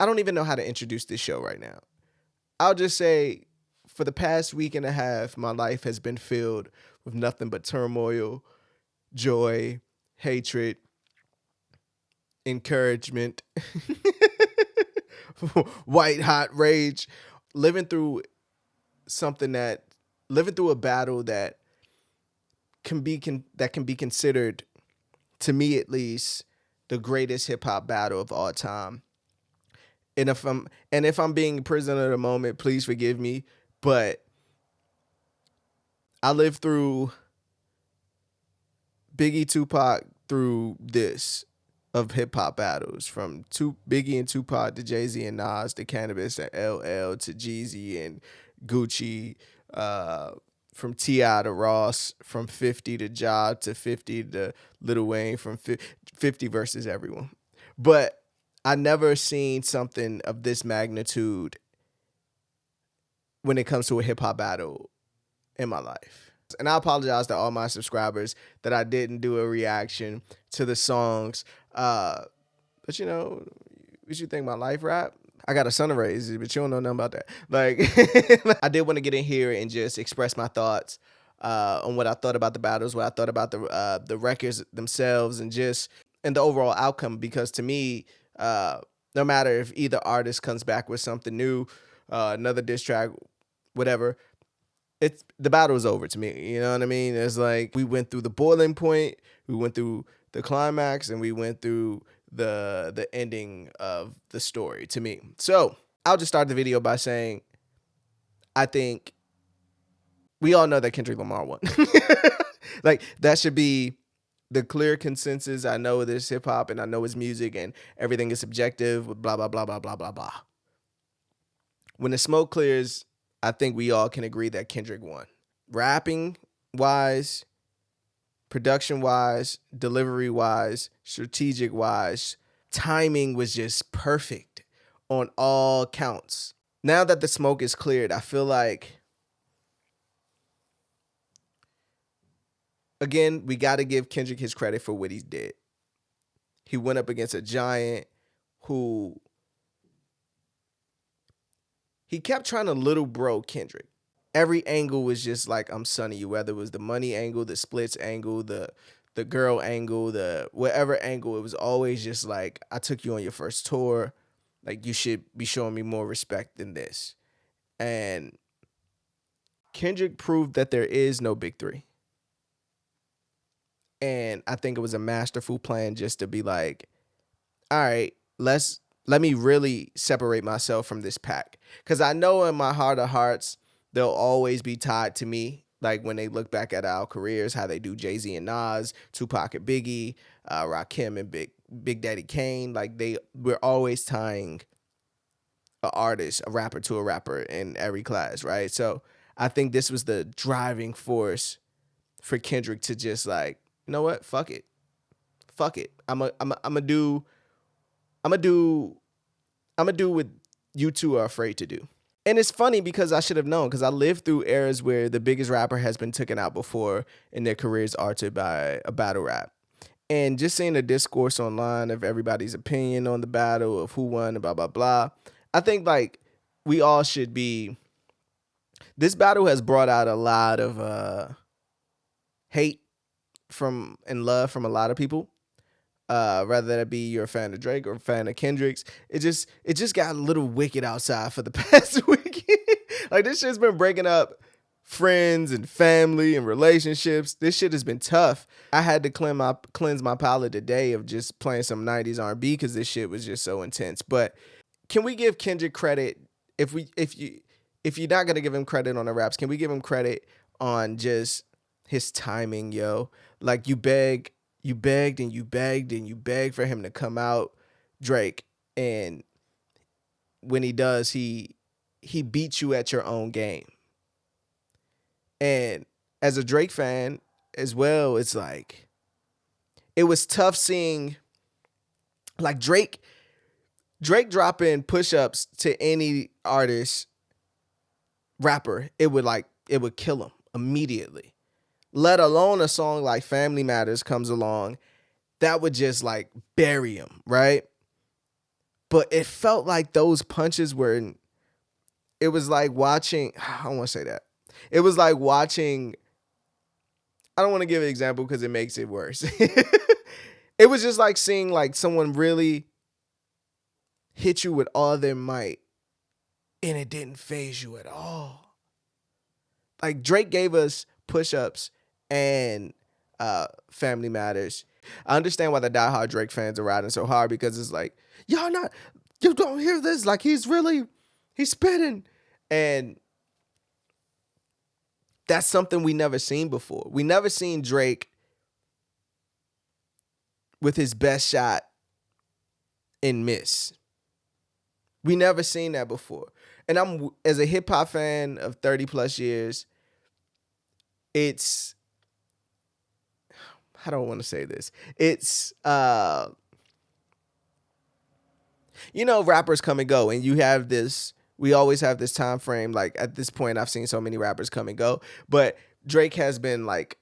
I don't even know how to introduce this show right now. I'll just say for the past week and a half, my life has been filled with nothing but turmoil, joy, hatred, encouragement, white hot rage, living through living through a battle that can be considered, to me at least, the greatest hip hop battle of all time. And if I'm being prisoner of the moment, please forgive me. But I lived through Biggie, Tupac, through this of hip hop battles, from Biggie and Tupac to Jay-Z and Nas to Cannabis and LL to Jeezy and Gucci, from T.I. to Ross, from 50 to Ja to 50 to Lil Wayne, from 50 versus everyone. But I never seen something of this magnitude when it comes to a hip hop battle in my life. And I apologize to all my subscribers that I didn't do a reaction to the songs. But you know, what you think, my life rap? I got a son to raise, but you don't know nothing about that. Like, I did want to get in here and just express my thoughts on what I thought about the battles, what I thought about the records themselves, and the overall outcome. Because to me, no matter if either artist comes back with something new, another diss track, whatever, the battle is over to me. You know what I mean? It's like we went through the boiling point, we went through the climax, and we went through the ending of the story to me. So I'll just start the video by saying I think we all know that Kendrick Lamar won. Like, that should be the clear consensus. I know this hip hop and I know it's music and everything is subjective, blah, blah, blah, blah, blah, blah, blah. When the smoke clears, I think we all can agree that Kendrick won. Rapping wise, production wise, delivery wise, strategic wise, timing was just perfect on all counts. Now that the smoke is cleared, I feel like, again, we got to give Kendrick his credit for what he did. He went up against a giant who he kept trying to little bro Kendrick. Every angle was just like, I'm sunning you, whether it was the money angle, the splits angle, the girl angle, the whatever angle. It was always just like, I took you on your first tour. Like, you should be showing me more respect than this. And Kendrick proved that there is no big three. And I think it was a masterful plan just to be like, all right, let me really separate myself from this pack. Because I know in my heart of hearts, they'll always be tied to me. Like, when they look back at our careers, how they do Jay-Z and Nas, Tupac and Biggie, Rakim and Big Daddy Kane. Like, we're always tying an artist, a rapper, to a rapper in every class, right? So I think this was the driving force for Kendrick to just like, you know what? Fuck it. I'm gonna do what you two are afraid to do. And it's funny because I should have known, because I lived through eras where the biggest rapper has been taken out before and their careers altered by a battle rap. And just seeing the discourse online of everybody's opinion on the battle, of who won, and blah, blah, blah. I think, like, we all should be. This battle has brought out a lot of hate and love from a lot of people. Rather that be you're a fan of Drake or a fan of Kendrick's. It just got a little wicked outside for the past week. Like, this shit's been breaking up friends and family and relationships. This shit has been tough. I had to cleanse my palate today of just playing some 90s R&B because this shit was just so intense. But can we give Kendrick credit? If you're not gonna give him credit on the raps, can we give him credit on just his timing, yo? Like, you begged and you begged for him to come out, Drake, and when he does, he beats you at your own game. And as a Drake fan as well, it's like, it was tough seeing, like, Drake dropping push-ups to any artist, rapper, it would kill him immediately. Let alone a song like Family Matters comes along, that would just like bury him, right? But it felt like those punches were, it was like watching, I don't want to say that. It was like watching, I don't want to give an example because it makes it worse. It was just like seeing like someone really hit you with all their might and it didn't phase you at all. Like Drake gave us push-ups and Family Matters. I understand why the diehard Drake fans are riding so hard because it's like, you don't hear this. Like he's spitting. And that's something we never seen before. We never seen Drake with his best shot and miss. We never seen that before. And I'm, as a hip hop fan of 30 plus years, it's, I don't want to say this. It's, rappers come and go, and you have this, we always have this time frame. Like at this point, I've seen so many rappers come and go, but Drake has been like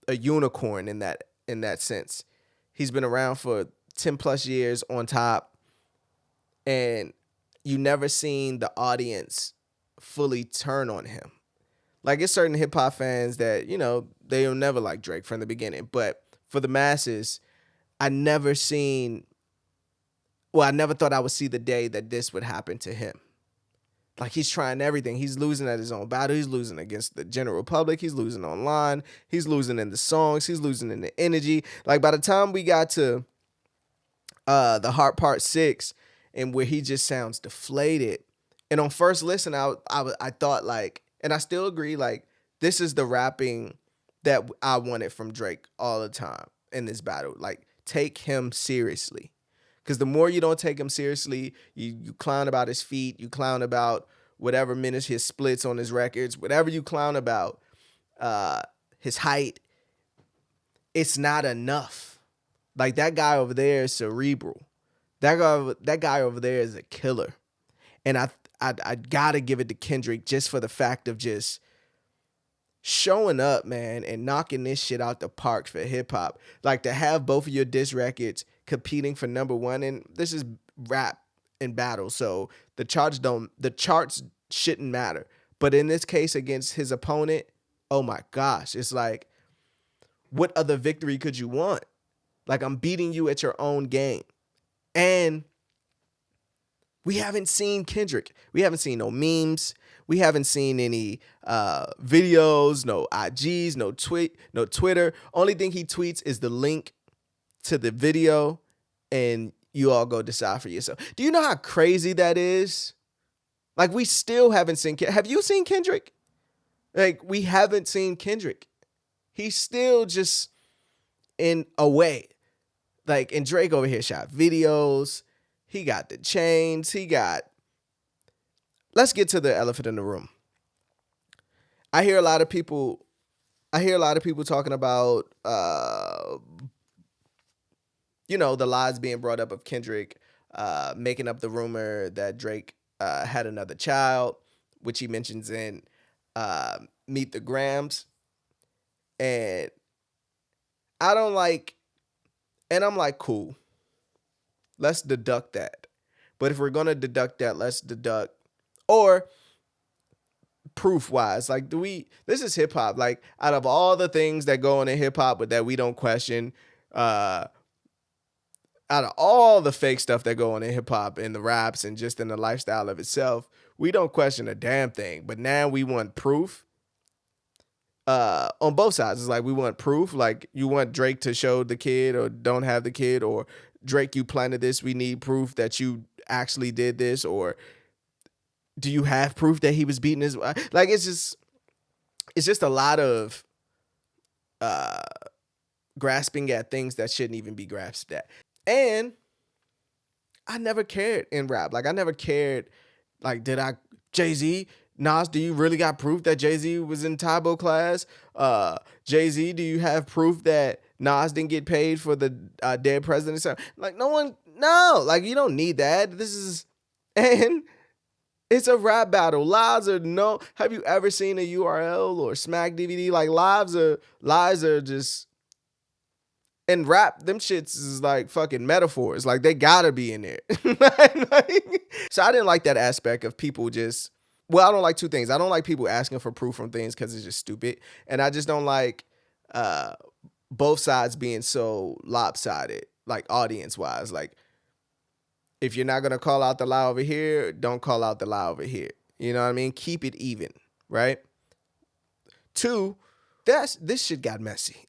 a unicorn in that sense. He's been around for 10 plus years on top, and you never seen the audience fully turn on him. Like it's certain hip hop fans that, they'll never like Drake from the beginning. But for the masses, I never thought I would see the day that this would happen to him. Like he's trying everything. He's losing at his own battle. He's losing against the general public. He's losing online. He's losing in the songs. He's losing in the energy. Like by the time we got to the Heart Part 6 and where he just sounds deflated. And on first listen, I thought like, and I still agree, like this is the rapping that I wanted from Drake all the time in this battle. Like take him seriously. Because the more you don't take him seriously, you clown about his feet, you clown about whatever minutes his splits on his records, whatever you clown about his height, it's not enough. Like that guy over there is cerebral. That guy over there is a killer. And I gotta give it to Kendrick just for the fact of just showing up, man, and knocking this shit out the park for hip hop. Like to have both of your diss records competing for number one, and this is rap and battle, so the charts shouldn't matter. But in this case against his opponent, oh my gosh, it's like, what other victory could you want? Like I'm beating you at your own game. And we haven't seen Kendrick. We haven't seen no memes. We haven't seen any videos, no IGs, no Twitter. Only thing he tweets is the link to the video, and you all go decide for yourself. Do you know how crazy that is? Like we still haven't seen. Have you seen Kendrick? Like we haven't seen Kendrick. He's still just in a way. Like, and Drake over here shot videos. He got the chains. Let's get to the elephant in the room. I hear a lot of people talking about, the lies being brought up of Kendrick making up the rumor that Drake had another child, which he mentions in Meet the Grams. And I don't like, and I'm like, cool. Let's deduct that. But if we're going to deduct that, let's deduct, or proof wise, like this is hip hop. Like out of all the things that go on in hip hop, but that we don't question, out of all the fake stuff that go on in hip hop and the raps and just in the lifestyle of itself, we don't question a damn thing. But now we want proof. On both sides. It's like we want proof. Like you want Drake to show the kid or don't have the kid, or Drake, you planted this. We need proof that you actually did this. Or do you have proof that he was beating his wife? Like it's just a lot of grasping at things that shouldn't even be grasped at. And I never cared in rap. Like I never cared. Like Jay-Z, Nas, do you really got proof that Jay-Z was in Tybo class? Jay-Z, do you have proof that Nas didn't get paid for the dead president? Like no, like you don't need that. And it's a rap battle. Lies are no. Have you ever seen a URL or Smack DVD? Like lies are just. And rap, them shits is like fucking metaphors. Like they gotta be in there. So I didn't like that aspect of people just. Well, I don't like two things. I don't like people asking for proof from things because it's just stupid, and I just don't like uh, both sides being so lopsided, like audience wise. Like if you're not gonna call out the lie over here, don't call out the lie over here. You know what I mean? Keep it even, right? Two, this shit got messy.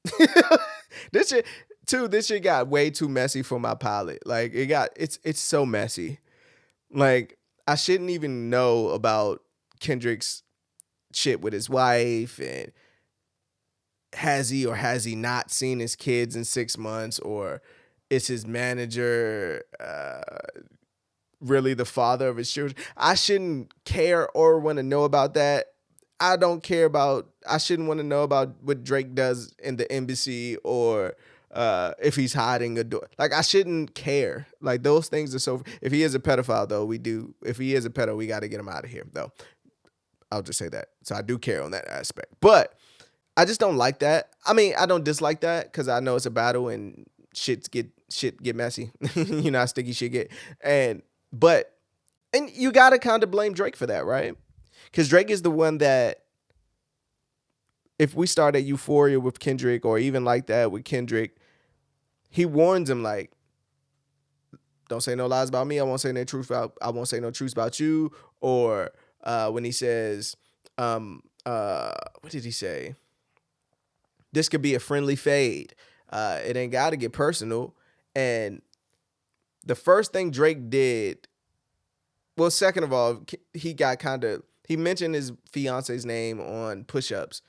this shit this shit got way too messy for my palate. Like it's so messy. Like I shouldn't even know about Kendrick's shit with his wife, and has he or has he not seen his kids in 6 months, or is his manager really the father of his children? I shouldn't care or want to know about that. I shouldn't want to know about what Drake does in the embassy, or if he's hiding a door. Like I shouldn't care. Like those things are so. If he is a pedophile, though, we do. If he is a pedo, we got to get him out of here, though. I'll just say that. So I do care on that aspect, but I just don't like that. I mean, I don't dislike that because I know it's a battle and shit get messy. You know how sticky shit get, but you gotta kind of blame Drake for that, right? Because Drake is the one that, if we start at Euphoria with Kendrick, or even like that with Kendrick, he warns him like, don't say no lies about me. I won't say no truth about you. Or when he says, what did he say? This could be a friendly fade. It ain't got to get personal. And the first thing Drake did, well, second of all, he mentioned his fiance's name on push-ups.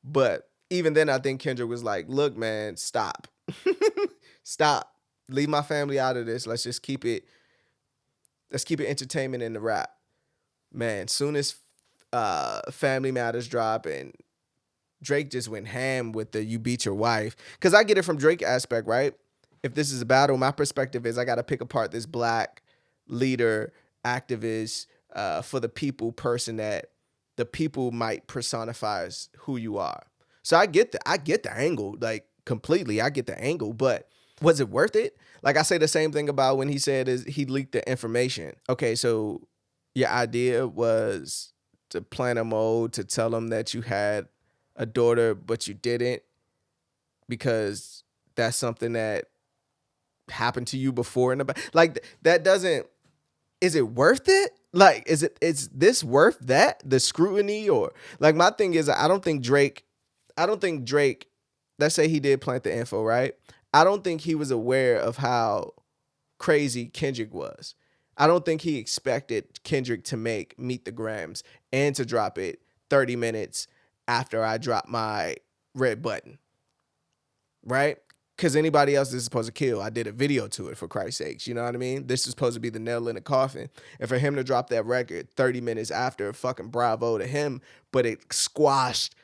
But even then, I think Kendrick was like, look, man, stop. Stop. Leave my family out of this. Let's keep it entertainment in the rap. Man, soon as Family Matters drop, and Drake just went ham with the "you beat your wife." Because I get it from Drake aspect, right? If this is a battle, my perspective is I got to pick apart this black leader, activist, for the people person that the people might personify as who you are. So I get the angle, like completely. I get the angle, but was it worth it? Like I say the same thing about when he said he leaked the information. Okay, so your idea was to plan a mode to tell them that you had a daughter, but you didn't, because that's something that happened to you before in the back. Like that doesn't. Is it worth it? Like, is this worth that? The scrutiny? Or like my thing is, I don't think Drake, let's say he did plant the info, right? I don't think he was aware of how crazy Kendrick was. I don't think he expected Kendrick to make Meet the Grams and to drop it 30 minutes after I dropped my red button, right? Because anybody else is supposed to kill. I did a video to it, for Christ's sakes. You know what I mean? This is supposed to be the nail in the coffin. And for him to drop that record 30 minutes after, fucking bravo to him. But it squashed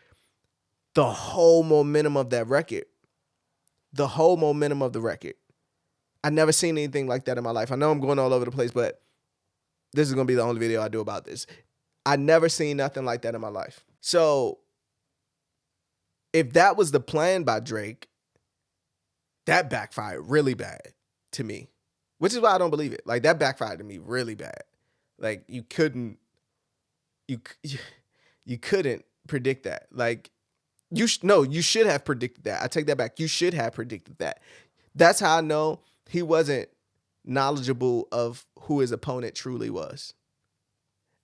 the whole momentum of that record. The whole momentum of the record. I never seen anything like that in my life. I know I'm going all over the place, but this is going to be the only video I do about this. I never seen nothing like that in my life. So if that was the plan by Drake, that backfired really bad to me, which is why I don't believe it. Like that backfired to me really bad. Like you couldn't predict that. Like you should have predicted that. I take that back. You should have predicted that. That's how I know he wasn't knowledgeable of who his opponent truly was.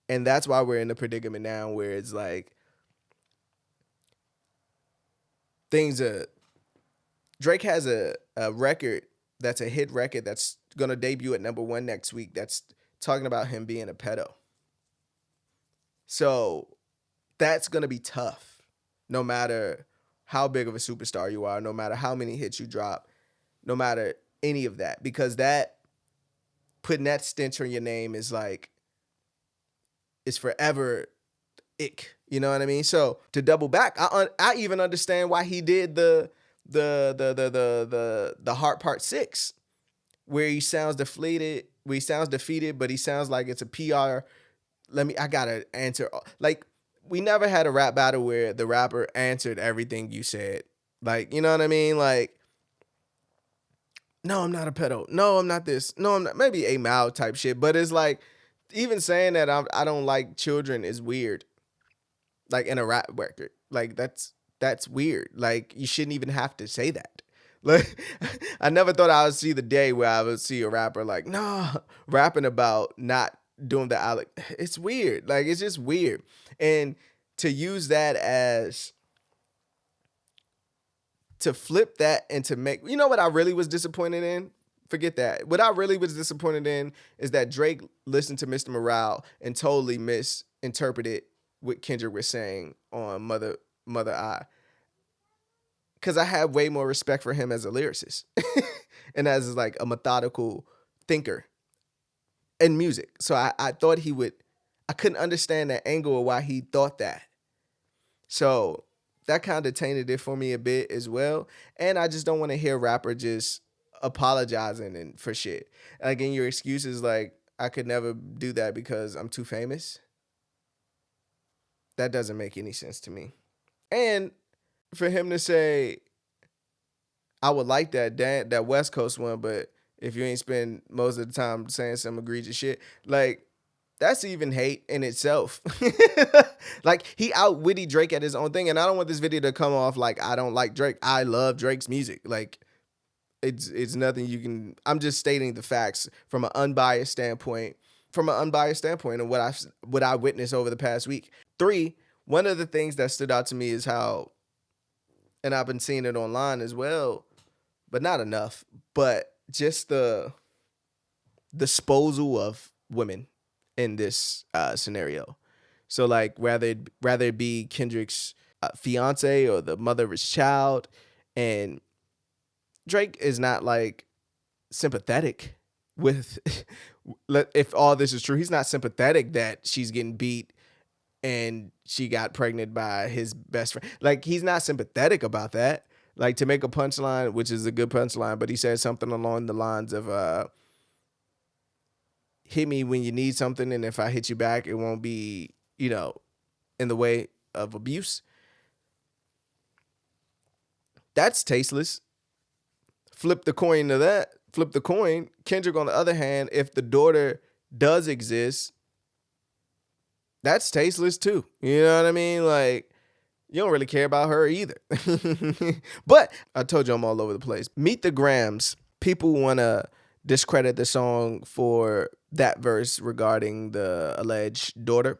And that's why we're in the predicament now where it's like Drake has a record that's a hit record that's going to debut at #1 next week that's talking about him being a pedo. So that's going to be tough, no matter how big of a superstar you are, no matter how many hits you drop, no matter any of that, because that putting that stench on your name is forever ick. You know what I mean? So to double back, I even understand why he did the Heart Part 6, where he sounds deflated, but he sounds like it's a PR. I gotta answer. Like, we never had a rap battle where the rapper answered everything you said. Like, you know what I mean? Like, No, I'm not a pedo. No, I'm not this. No, I'm not. Maybe a mouth type shit. But it's like, even saying that I don't like children is weird. Like in a rap record, like that's weird. Like you shouldn't even have to say that. Like I never thought I would see the day where I would see a rapper like, nah, rapping about not doing the Alec. It's weird. Like it's just weird. And to use that as to flip that and to make, you know what I really was disappointed in? Forget that. What I really was disappointed in is that Drake listened to Mr. Morale and totally misinterpreted what Kendrick was saying on Mother I. Because I had way more respect for him as a lyricist and as like a methodical thinker in music. So I thought he would, I couldn't understand that angle of why he thought that. So that kind of tainted it for me a bit as well. And I just don't want to hear a rapper just apologizing and for shit. Again, your excuse is like, I could never do that because I'm too famous. That doesn't make any sense to me. And for him to say, I would like that West Coast one, but if you ain't spend most of the time saying some egregious shit, like that's even hate in itself. Like he outwitty Drake at his own thing, and I don't want this video to come off like I don't like Drake. I love Drake's music. Like it's nothing you can. I'm just stating the facts from an unbiased standpoint. From an unbiased standpoint of what I witnessed over the past week. 3, one of the things that stood out to me is how, and I've been seeing it online as well, but not enough. But just the disposal of women in this scenario. So like rather it be Kendrick's fiance or the mother of his child, and Drake is not like sympathetic with if all this is true. He's not sympathetic that she's getting beat and she got pregnant by his best friend. Like he's not sympathetic about that. Like to make a punchline, which is a good punchline, but he said something along the lines of hit me when you need something, and if I hit you back, it won't be, in the way of abuse. That's tasteless. Flip the coin to that. Flip the coin. Kendrick, on the other hand, if the daughter does exist, that's tasteless too. You know what I mean? Like, you don't really care about her either. But I told you I'm all over the place. Meet the Grams. People want to discredit the song for that verse regarding the alleged daughter,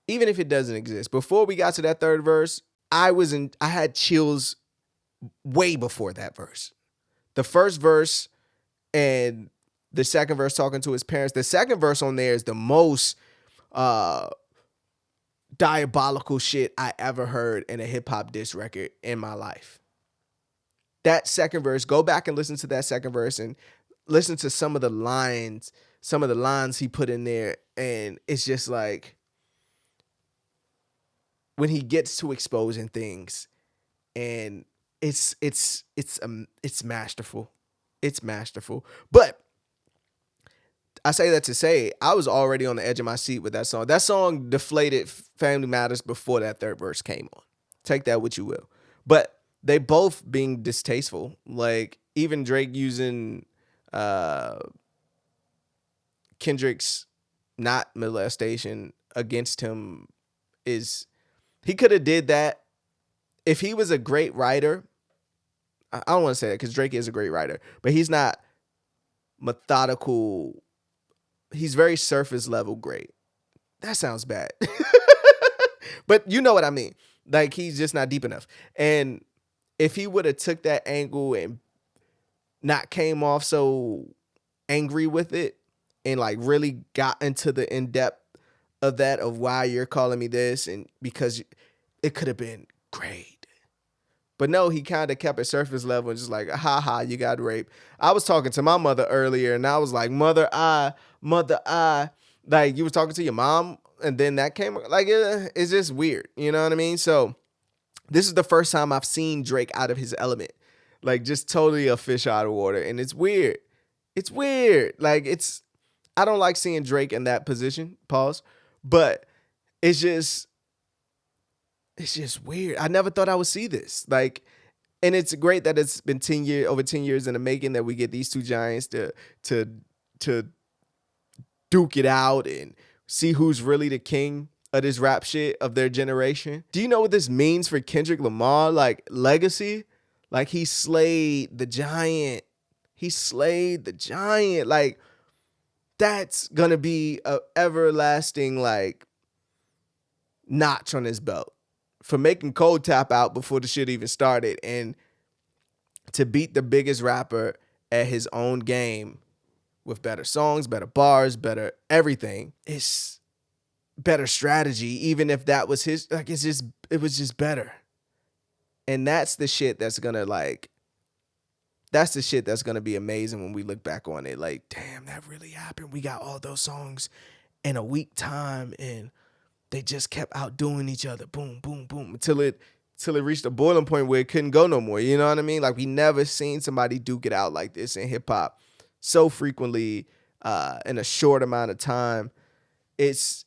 even if it doesn't exist. Before we got to that third verse, I had chills way before that verse. The first verse and the second verse talking to his parents. The second verse on there is the most diabolical shit I ever heard in a hip hop diss record in my life. That second verse, go back and listen to that second verse and listen to some of the lines he put in there, and it's just like when he gets to exposing things, and it's masterful. It's masterful. But I say that to say I was already on the edge of my seat with that song. That song deflated Family Matters before that third verse came on. Take that what you will. But they both being distasteful. Like even Drake using Kendrick's not molestation against him is, he could have did that if he was a great writer. I don't want to say that because Drake is a great writer, but he's not methodical. He's very surface level great. That sounds bad. But you know what I mean. Like he's just not deep enough. And if he would have took that angle and not came off so angry with it and like really got into the in-depth of that, of why you're calling me this, and because it could have been great. But no, he kind of kept it surface level and just like, ha, you got raped. I was talking to my mother earlier and I was like, mother, I. Like you was talking to your mom and then that came, like, it's just weird. You know what I mean? So this is the first time I've seen Drake out of his element. Like just totally a fish out of water. And it's weird. It's weird. Like I don't like seeing Drake in that position, pause. But it's just weird. I never thought I would see this. Like, And it's great that it's been over 10 years in the making that we get these two giants to to duke it out and see who's really the king of this rap shit of their generation. Do you know what this means for Kendrick Lamar? Like legacy? Like he slayed the giant. He slayed the giant. Like that's gonna be a everlasting like notch on his belt for making Cole tap out before the shit even started and to beat the biggest rapper at his own game with better songs, better bars, better everything. It's better strategy, even if that was his, like, it was just better. And that's the shit that's gonna be amazing when we look back on it. Like, damn, that really happened. We got all those songs in a week time and they just kept outdoing each other. Boom, boom, boom. Until it reached a boiling point where it couldn't go no more. You know what I mean? Like we never seen somebody duke it out like this in hip hop so frequently in a short amount of time. It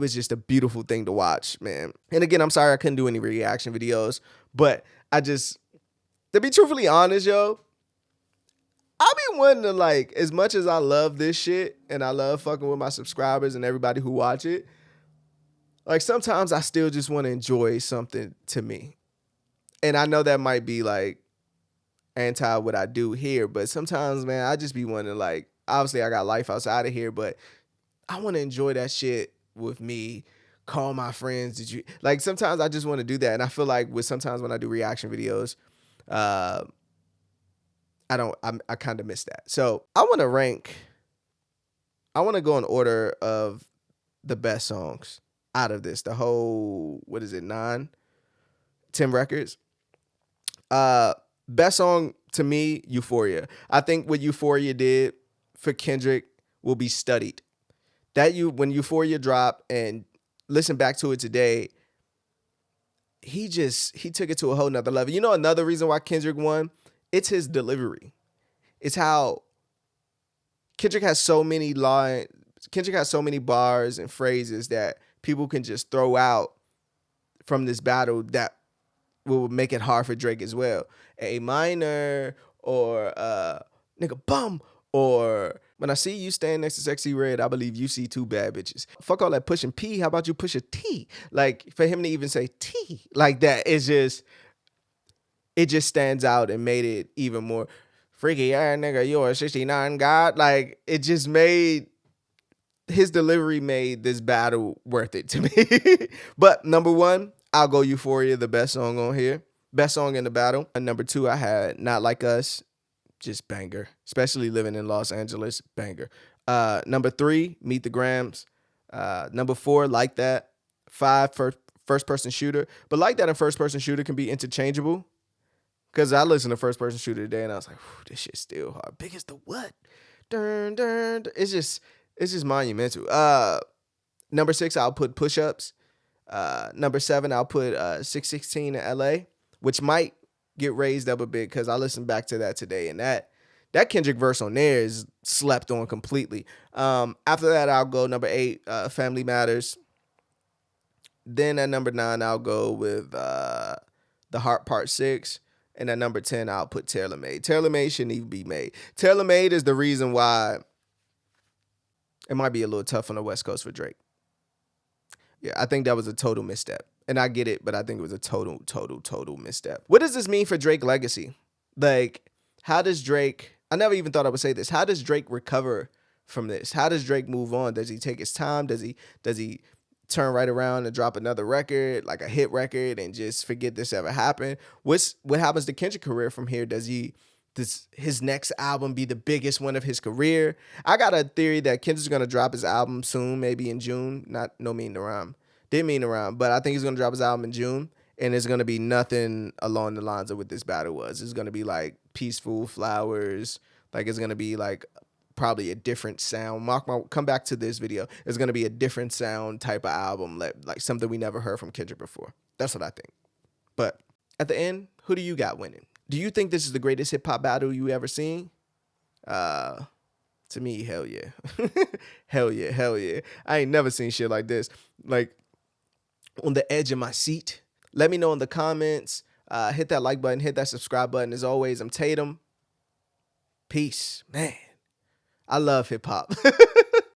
was just a beautiful thing to watch, man. And again, I'm sorry I couldn't do any reaction videos, but to be truthfully honest, yo, I be wanting to, like, as much as I love this shit and I love fucking with my subscribers and everybody who watch it, like sometimes I still just want to enjoy something to me. And I know that might be like anti what I do here, but sometimes, man, I just be wanting to, like, obviously I got life outside of here, but I want to enjoy that shit with me, call my friends. Like sometimes I just want to do that. And I feel like sometimes when I do reaction videos, I kind of miss that. So I want to go in order of the best songs out of this, the whole, 10 records. Best song to me, Euphoria. I think what Euphoria did for Kendrick will be studied. When Euphoria dropped and listen back to it today, he took it to a whole nother level. You know, another reason why Kendrick won, it's his delivery. It's how Kendrick has so many bars and phrases that people can just throw out from this battle that will make it hard for Drake as well. A minor or nigga bum, or when I see you stand next to Sexy Red, I believe you see two bad bitches. Fuck all that pushing P. How about you push a T? Like for him to even say T like that, it just stands out and made it even more freaky. Yeah, nigga, you're a 69 god. Like it just made his delivery made this battle worth it to me. But number one, I'll go Euphoria, the best song on here. Best song in the battle. And number two, I had Not Like Us, just banger. Especially living in Los Angeles, banger. Number three, Meet the Grams. Number four, Like That. 5, first person shooter. But Like That and first person shooter can be interchangeable. Because I listened to first person shooter today and I was like, this shit's still hard. Big as the what? Dun, dun, dun. It's just monumental. Number 6, I'll put Push Ups. Number 7, I'll put 616 in LA, which might get raised up a bit because I listened back to that today, and that Kendrick verse on there is slept on completely. After that, I'll go number 8, Family Matters. Then at number 9, I'll go with The Heart Part 6. And at number 10, I'll put Tailor Made. Tailor Made shouldn't even be made. Tailor Made is the reason why it might be a little tough on the West Coast for Drake. Yeah, I think that was a total misstep. And I get it, but I think it was a total misstep. What does this mean for Drake legacy? Like, how does Drake, I never even thought I would say this, how does Drake recover from this? How does Drake move on? Does he take his time? Does he turn right around and drop another record, like a hit record, and just forget this ever happened? What happens to Kendrick's career from here? Does his next album be the biggest one of his career? I got a theory that Kendrick's gonna drop his album soon, maybe in June. Didn't mean to rhyme, but I think he's gonna drop his album in June, and it's gonna be nothing along the lines of what this battle was. It's gonna be like Peaceful, Flowers, like it's gonna be like probably a different sound. Come back to this video. It's gonna be a different sound type of album, like something we never heard from Kendrick before. That's what I think. But at the end, who do you got winning? Do you think this is the greatest hip-hop battle you ever seen? To me, hell yeah. hell yeah. I ain't never seen shit like this. Like, on the edge of my seat. Let me know in the comments Hit that like button, hit that subscribe button. As always, I'm Tatum. Peace, man. I love hip hop.